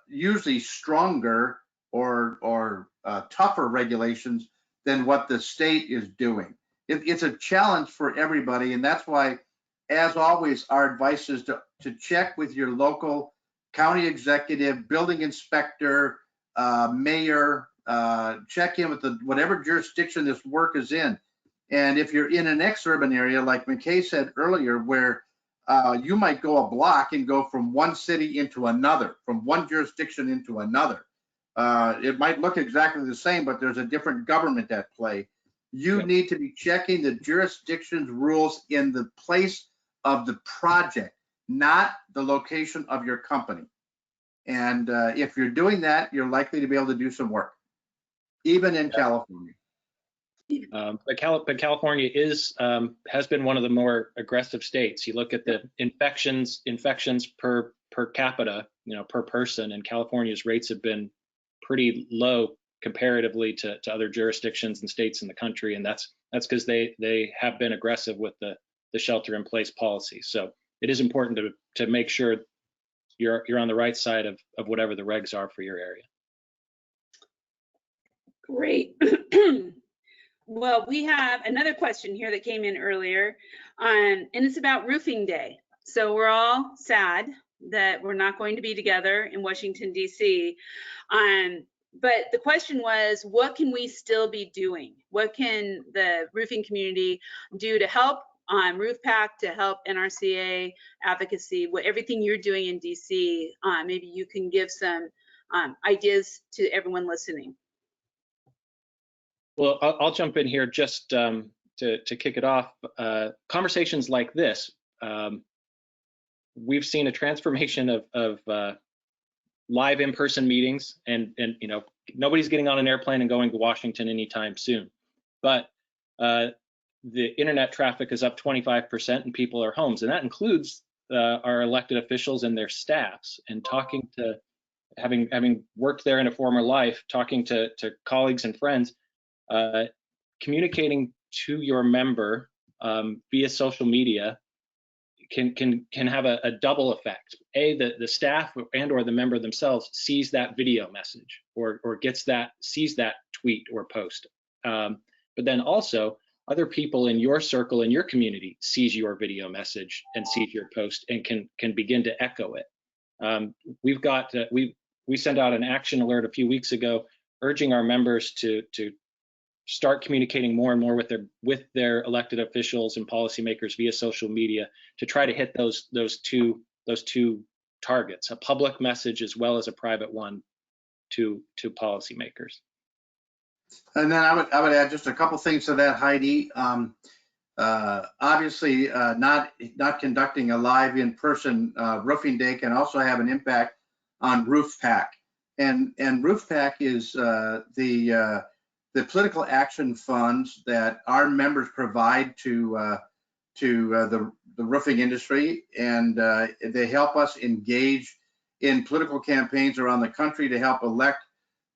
usually stronger or tougher regulations than what the state is doing. It's a challenge for everybody, and that's why, as always, our advice is to check with your local county executive, building inspector, mayor, check in with whatever jurisdiction this work is in. And if you're in an exurban area, like McKay said earlier, where you might go a block and go from one city into another, from one jurisdiction into another. It might look exactly the same, but there's a different government at play. You need to be checking the jurisdiction's rules in the place of the project, not the location of your company. And if you're doing that, you're likely to be able to do some work, even in California. But California has been one of the more aggressive states. You look at the infections per capita, per person, and California's rates have been pretty low comparatively to other jurisdictions and states in the country, and that's because they have been aggressive with the shelter-in-place policy. So it is important to make sure you're on the right side of whatever the regs are for your area. Great. Well, we have another question here that came in earlier, and it's about roofing day. So we're all sad that we're not going to be together in Washington, D.C. But the question was, what can we still be doing? What can the roofing community do to help RoofPack, to help NRCA advocacy, everything you're doing in D.C., maybe you can give some ideas to everyone listening. Well, I'll jump in here just to kick it off. Conversations like this, we've seen a transformation of live in-person meetings, and nobody's getting on an airplane and going to Washington anytime soon. But the internet traffic is up 25%, and people are homes, and that includes our elected officials and their staffs. And talking to, having worked there in a former life, talking to colleagues and friends. Communicating to your member via social media can have a double effect. The staff and/or the member themselves sees that video message or sees that tweet or post. But then also other people in your circle, in your community, sees your video message and sees your post and can begin to echo it. We sent out an action alert a few weeks ago urging our members to start communicating more and more with their elected officials and policymakers via social media to try to hit those two targets, a public message as well as a private one to policymakers. And then I would add just a couple things to that, Heidi. Obviously, not conducting a live in-person roofing day can also have an impact on RoofPack. And RoofPack is the the political action funds that our members provide to the roofing industry, and they help us engage in political campaigns around the country to help elect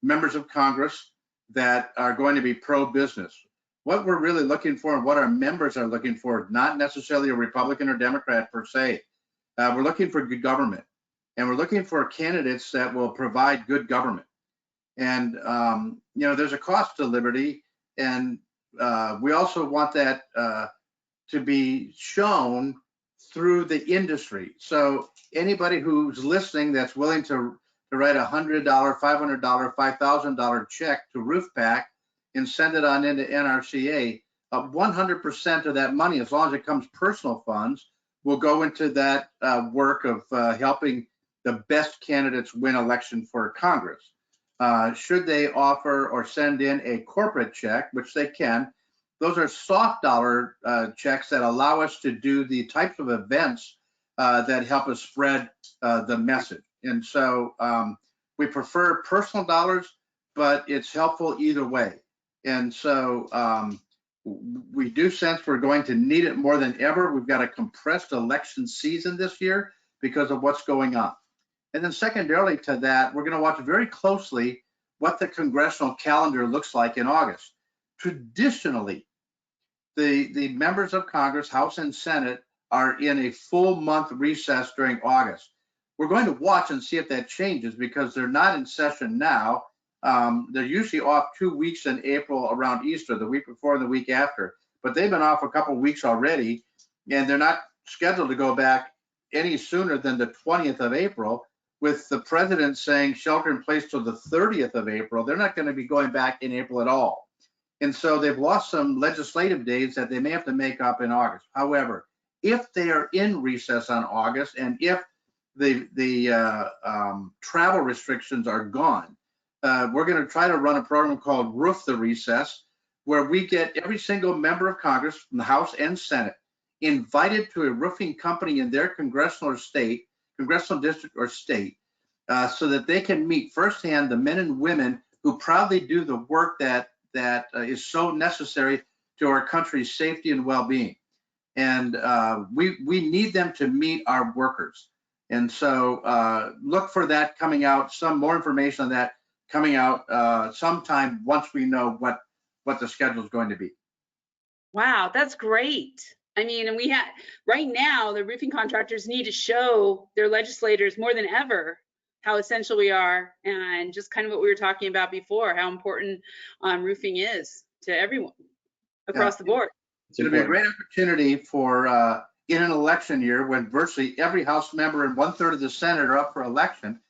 members of Congress that are going to be pro-business. What we're really looking for and what our members are looking for, not necessarily a Republican or Democrat per se. We're looking for good government, and we're looking for candidates that will provide good government. And, you know, there's a cost to liberty, and we also want that to be shown through the industry. So anybody who's listening that's willing to write $100, $500, $5,000 check to RoofPack and send it on into NRCA, 100% of that money, as long as it comes personal funds, will go into that work of helping the best candidates win election for Congress. Should they offer or send in a corporate check, which they can, those are soft dollar checks that allow us to do the types of events that help us spread the message. And so we prefer personal dollars, but it's helpful either way. And so we do sense we're going to need it more than ever. We've got a compressed election season this year because of what's going on. And then secondarily to that, we're going to watch very closely what the congressional calendar looks like in August. Traditionally, the members of Congress, House and Senate, are in a full month recess during August. We're going to watch and see if that changes because they're not in session now. They're usually off 2 weeks in April around Easter, the week before and the week after, but they've been off a couple of weeks already, and they're not scheduled to go back any sooner than the 20th of April. With the president saying shelter in place till the 30th of April, they're not going to be going back in April at all. And so they've lost some legislative days that they may have to make up in August. However, if they are in recess on August and if the travel restrictions are gone, we're going to try to run a program called Roof the Recess, where we get every single member of Congress from the House and Senate invited to a roofing company in their congressional district or state, so that they can meet firsthand the men and women who proudly do the work that is so necessary to our country's safety and well-being. And we need them to meet our workers. And so look for that coming out, some more information on that coming out sometime once we know what the schedule is going to be. Wow, that's great. I mean, and we have right now, the roofing contractors need to show their legislators more than ever how essential we are, and just kind of what we were talking about before, how important roofing is to everyone across the board. It's going to be a great opportunity for in an election year when virtually every House member and 1/3 of the Senate are up for election,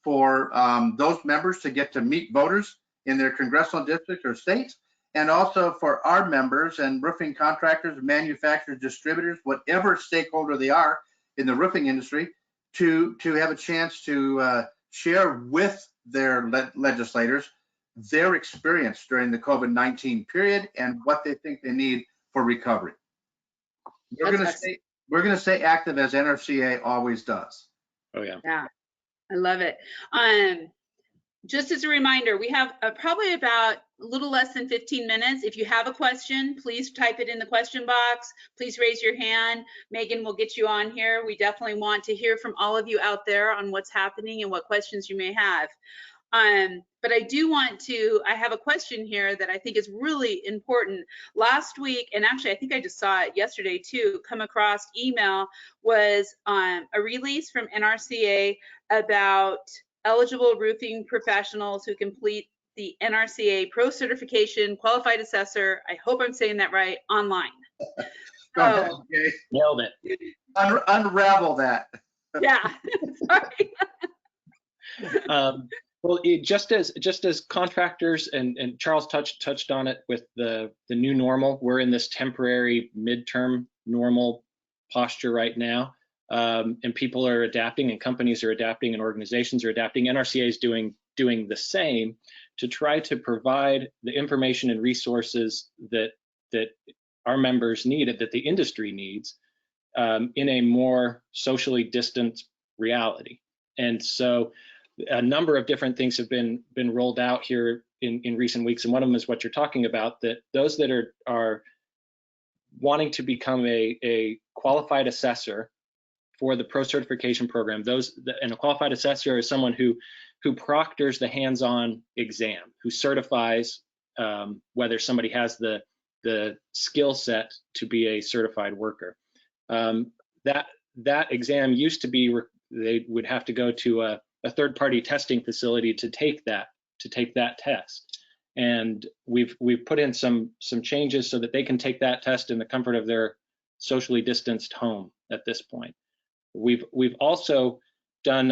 for those members to get to meet voters in their congressional districts or states, and also for our members and roofing contractors, manufacturers, distributors, whatever stakeholder they are in the roofing industry, to have a chance to share with their legislators their experience during the COVID-19 period and what they think they need for recovery. We're going to stay active as NRCA always does. Oh yeah. Yeah, I love it. Just as a reminder, we have probably about a little less than 15 minutes. If you have a question, please type it in the question box. Please raise your hand. Megan will get you on here. We definitely want to hear from all of you out there on what's happening and what questions you may have. But I do want to, I have a question here that I think is really important. Last week, and actually I think I just saw it yesterday too, come across email, was a release from NRCA about eligible roofing professionals who complete the NRCA Pro Certification Qualified Assessor, I hope I'm saying that right, online. So, okay. Nailed it. Unravel that. Yeah, sorry. Well, just as contractors, and Charles touched on it with the new normal, we're in this temporary midterm normal posture right now. And people are adapting, and companies are adapting, and organizations are adapting. NRCA is doing the same to try to provide the information and resources that our members need, that the industry needs, in a more socially distant reality. And so a number of different things have been rolled out here in recent weeks, and one of them is what you're talking about, that those that are wanting to become a qualified assessor for the pro certification program, and a qualified assessor is someone who proctors the hands-on exam, who certifies whether somebody has the skill set to be a certified worker. That exam used to be, they would have to go to a third-party testing facility to take that test. And we've put in some changes so that they can take that test in the comfort of their socially distanced home at this point. We've also done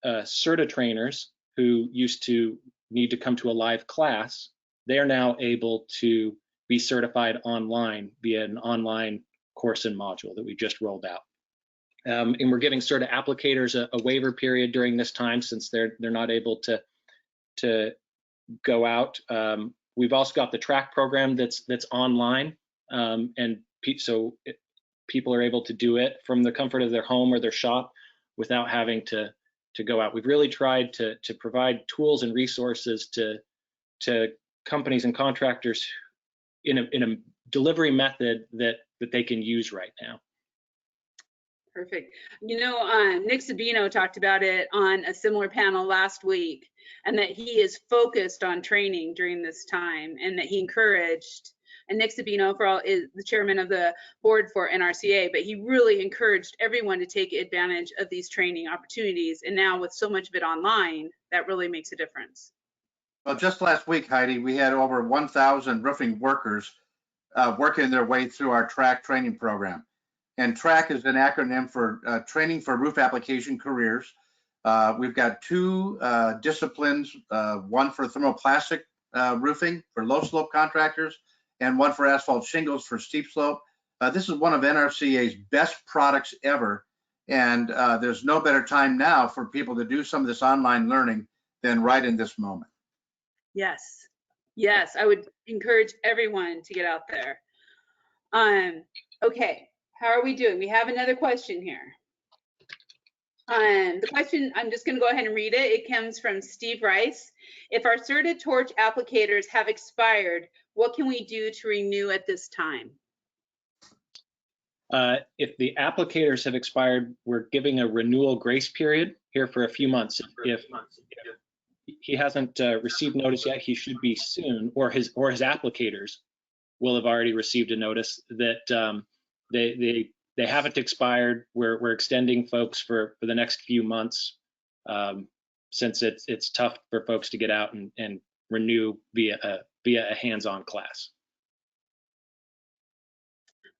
CERTA trainers who used to need to come to a live class. They are now able to be certified online via an online course and module that we just rolled out. And we're giving CERTA applicators a waiver period during this time, since they're not able to go out. We've also got the track program that's online, and so people are able to do it from the comfort of their home or their shop without having to go out. We've really tried to provide tools and resources to companies and contractors in a delivery method that they can use right now. Perfect. You know, Nick Sabino talked about it on a similar panel last week, and that he is focused on training during this time, and that he encouraged, and Nick Sabino is the chairman of the board for NRCA, but he really encouraged everyone to take advantage of these training opportunities. And now with so much of it online, that really makes a difference. Well, just last week, Heidi, we had over 1,000 roofing workers working their way through our TRACK training program. And TRACK is an acronym for Training for Roof Application Careers. We've got two disciplines, one for thermoplastic roofing for low slope contractors, and one for asphalt shingles for steep slope. This is one of NRCA's best products ever. And there's no better time now for people to do some of this online learning than right in this moment. Yes, yes, I would encourage everyone to get out there. Okay, how are we doing? We have another question here. The question, I'm just going to go ahead and read it. It comes from Steve Rice. If our CERTA torch applicators have expired, what can we do to renew at this time? If the applicators have expired, we're giving a renewal grace period here for a few months. If he hasn't received notice yet, he should be soon, or his applicators will have already received a notice that they haven't expired. We're extending folks for the next few months, since it's tough for folks to get out and renew via a hands-on class.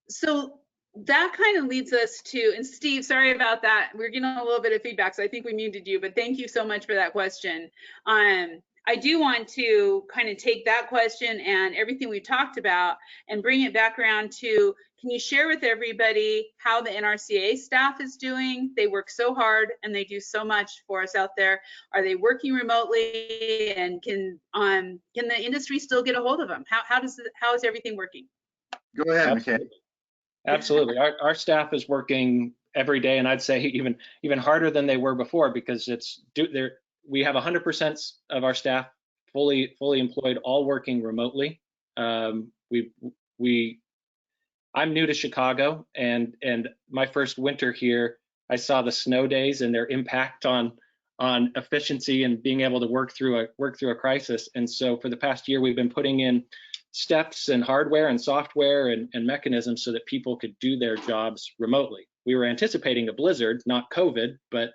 So that kind of leads us to, and Steve, sorry about that. We're getting a little bit of feedback, so I think we muted you, but thank you so much for that question. I do want to kind of take that question and everything we talked about and bring it back around to, can you share with everybody how the NRCA staff is doing? They work so hard and they do so much for us out there. Are they working remotely, and can the industry still get a hold of them? How is everything working? Go ahead, McKay. Absolutely. Our staff is working every day, and I'd say even harder than they were before, because we have 100% of our staff fully employed, all working remotely. I'm new to Chicago, and my first winter here, I saw the snow days and their impact on efficiency and being able to work through a crisis. And so for the past year, we've been putting in steps and hardware and software and mechanisms so that people could do their jobs remotely. We were anticipating a blizzard, not COVID, but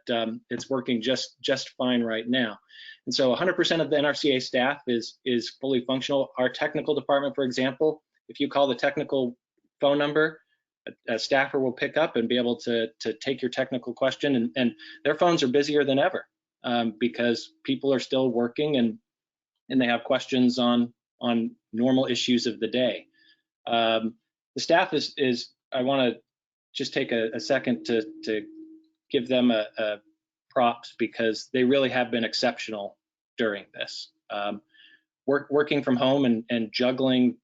it's working just fine right now. And so 100% of the NRCA staff is fully functional. Our technical department, for example, if you call the technical phone number, a staffer will pick up and be able to take your technical question, and their phones are busier than ever because people are still working and they have questions on normal issues of the day. The staff is I want to just take a second to give them a props, because they really have been exceptional during this. Working from home and juggling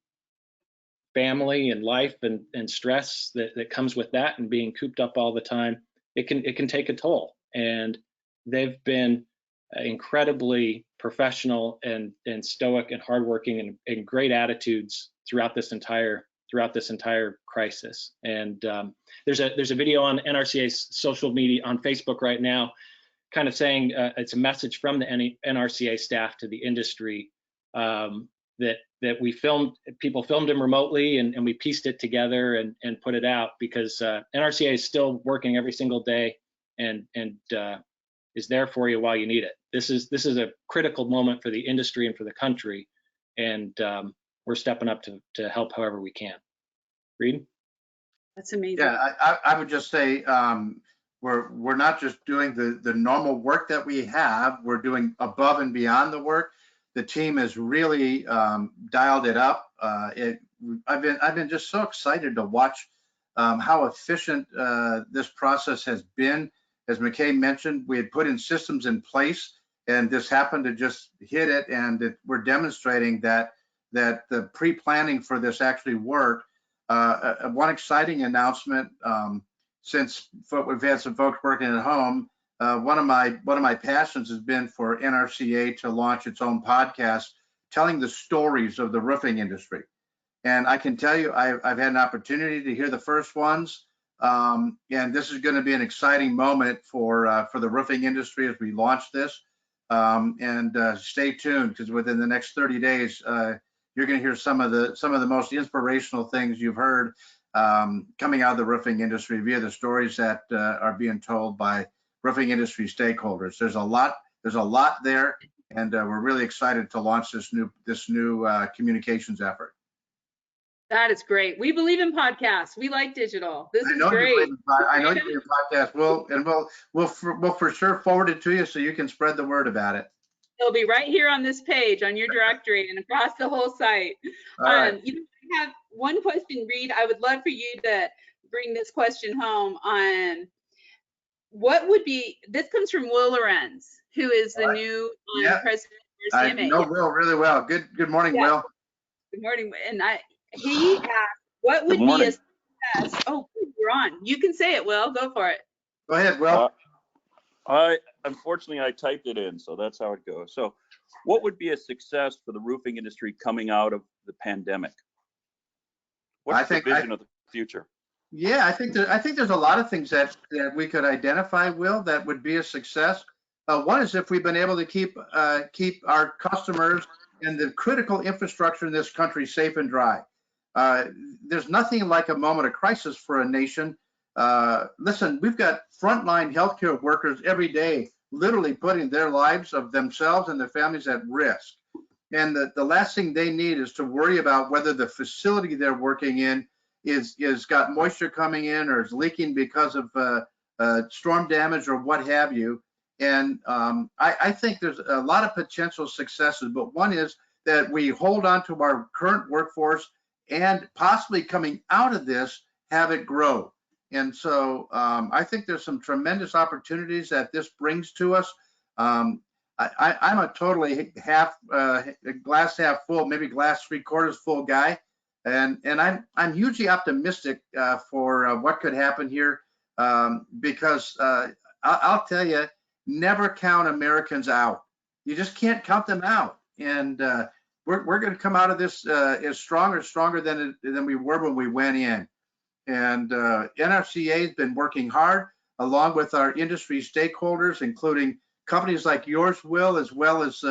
family and life and stress that comes with that, and being cooped up all the time, it can take a toll. And they've been incredibly professional and stoic and hardworking and great attitudes throughout this entire crisis. And there's a video on NRCA's social media on Facebook right now, kind of saying it's a message from the NRCA staff to the industry, that we filmed, people filmed him remotely, and we pieced it together and put it out, because NRCA is still working every single day and is there for you while you need it. This is a critical moment for the industry and for the country, and we're stepping up to help however we can. Reid? That's amazing. Yeah, I would just say we're not just doing the normal work that we have, we're doing above and beyond the work. The team has really dialed it up. I've been just so excited to watch how efficient this process has been. As McKay mentioned, we had put in systems in place, and this happened to just hit it, and we're demonstrating that the pre-planning for this actually worked. One exciting announcement, since we've had some folks working at home, one of my passions has been for NRCA to launch its own podcast telling the stories of the roofing industry. And I can tell you, I've had an opportunity to hear the first ones, and this is going to be an exciting moment for the roofing industry as we launch this. Stay tuned, because within the next 30 days, you're going to hear some of the most inspirational things you've heard coming out of the roofing industry via the stories that are being told by roofing industry stakeholders. There's a lot there, and we're really excited to launch this new communications effort. That is great. We believe in podcasts. We like digital. This is great. I know you believe in podcasts. We'll for sure forward it to you so you can spread the word about it. It'll be right here on this page, on your directory, and across the whole site. All right. I have one question, Reid. I would love for you to bring this question home on what would be, this comes from Will Lorenz, who is the new president of RCMA. I know Will really well. Good morning, Will. Good morning. And he asked, what would be a success? Oh, you're on. You can say it, Will. Go for it. Go ahead, Will. Unfortunately, I typed it in, so that's how it goes. So what would be a success for the roofing industry coming out of the pandemic? What's the vision of the future? Yeah, I think there's a lot of things that we could identify, Will, that would be a success. One is if we've been able to keep our customers and the critical infrastructure in this country safe and dry. There's nothing like a moment of crisis for a nation. Listen, we've got frontline healthcare workers every day, literally putting their lives of themselves and their families at risk. And the last thing they need is to worry about whether the facility they're working in is got moisture coming in or is leaking because of storm damage or what have you. And I think there's a lot of potential successes, but one is that we hold on to our current workforce and possibly coming out of this, have it grow. And so I think there's some tremendous opportunities that this brings to us. I'm a totally glass half full, maybe glass 3/4 full guy. And I'm hugely optimistic for what could happen here, because I'll tell you, never count Americans out. You just can't count them out. And we're going to come out of this as stronger than we were when we went in. And NRCA has been working hard along with our industry stakeholders, including companies like yours, Will, as well as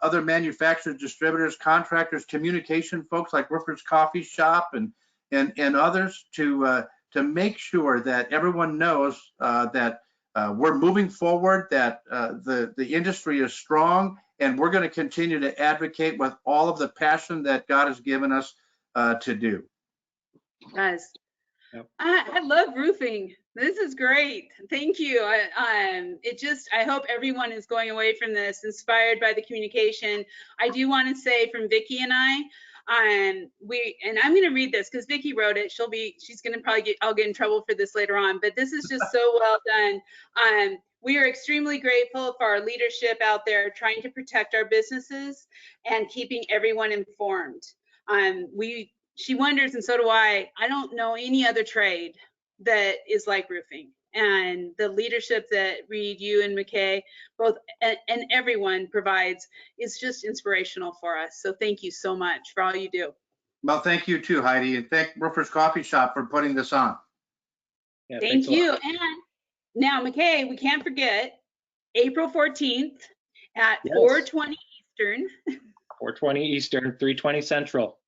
other manufacturers, distributors, contractors, communication folks like Roofers Coffee Shop and others to make sure that everyone knows that we're moving forward, that the industry is strong, and we're going to continue to advocate with all of the passion that God has given us to do. Guys, Yep. I love roofing. This is great. Thank you. I hope everyone is going away from this inspired by the communication. I do want to say from Vicki and I'm going to read this because Vicki wrote it. She's going to probably I'll get in trouble for this later on, but this is just so well done. We are extremely grateful for our leadership out there trying to protect our businesses and keeping everyone informed. She wonders, and so do I don't know any other trade that is like roofing. and the leadership that Reid, you and McKay, both, and everyone provides is just inspirational for us. So thank you so much for all you do. Well, thank you too, Heidi, and thank Roofers Coffee Shop for putting this on. Yeah, Thank you. And now, McKay, we can't forget April 14th at 4:20 Eastern. 4:20 Eastern, 3:20 Central.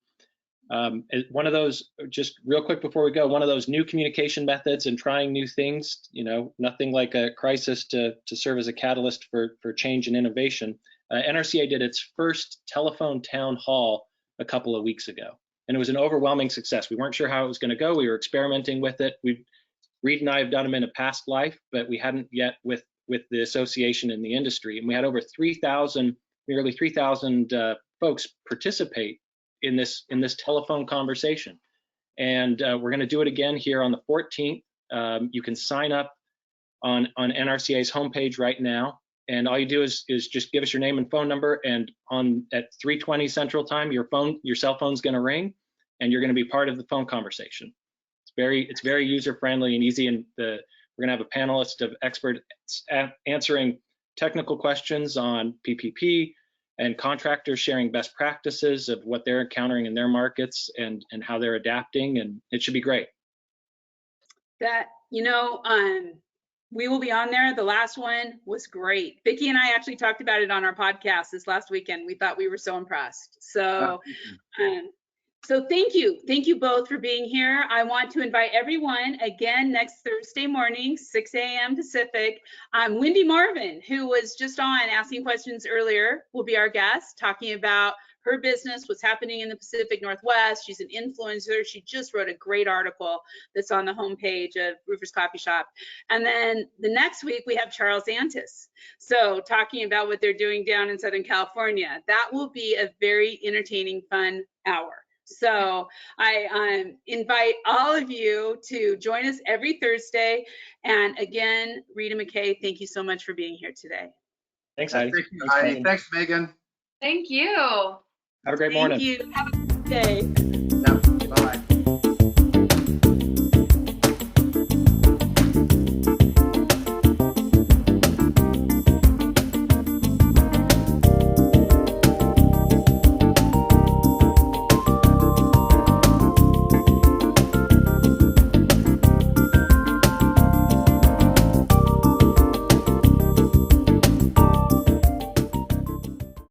One of those, just real quick before we go, one of those new communication methods and trying new things, you know, nothing like a crisis to serve as a catalyst for change and innovation. NRCA did its first telephone town hall a couple of weeks ago, and it was an overwhelming success. We weren't sure how it was going to go. We were experimenting with it. Reid and I have done them in a past life, but we hadn't yet with the association in the industry. And we had over 3,000, nearly 3,000 folks participate in this telephone conversation. And we're going to do it again here on the 14th. You can sign up on NRCA's homepage right now. And all you do is just give us your name and phone number, and at 3:20 Central Time, your cell phone's going to ring, and you're going to be part of the phone conversation. It's very user friendly and easy, and we're going to have a panelist of experts answering technical questions on PPP, and contractors sharing best practices of what they're encountering in their markets and how they're adapting, and it should be great. That, you know, we will be on there. The last one was great. Vicki and I actually talked about it on our podcast this last weekend. We thought we were so impressed. So, so thank you both for being here. I want to invite everyone again next Thursday morning, 6 a.m. Pacific. Wendy Marvin, who was just on asking questions earlier, will be our guest, talking about her business, what's happening in the Pacific Northwest. She's an influencer. She just wrote a great article that's on the homepage of Roofers Coffee Shop. And then the next week we have Charles Antis. So talking about what they're doing down in Southern California. That will be a very entertaining, fun hour. So I invite all of you to join us every Thursday. And again, Reid and McKay, thank you so much for being here today. Thanks, Heidi. Thank you, Heidi. Thanks, Megan. Thank you. Have a great morning. Thank you. Have a good day.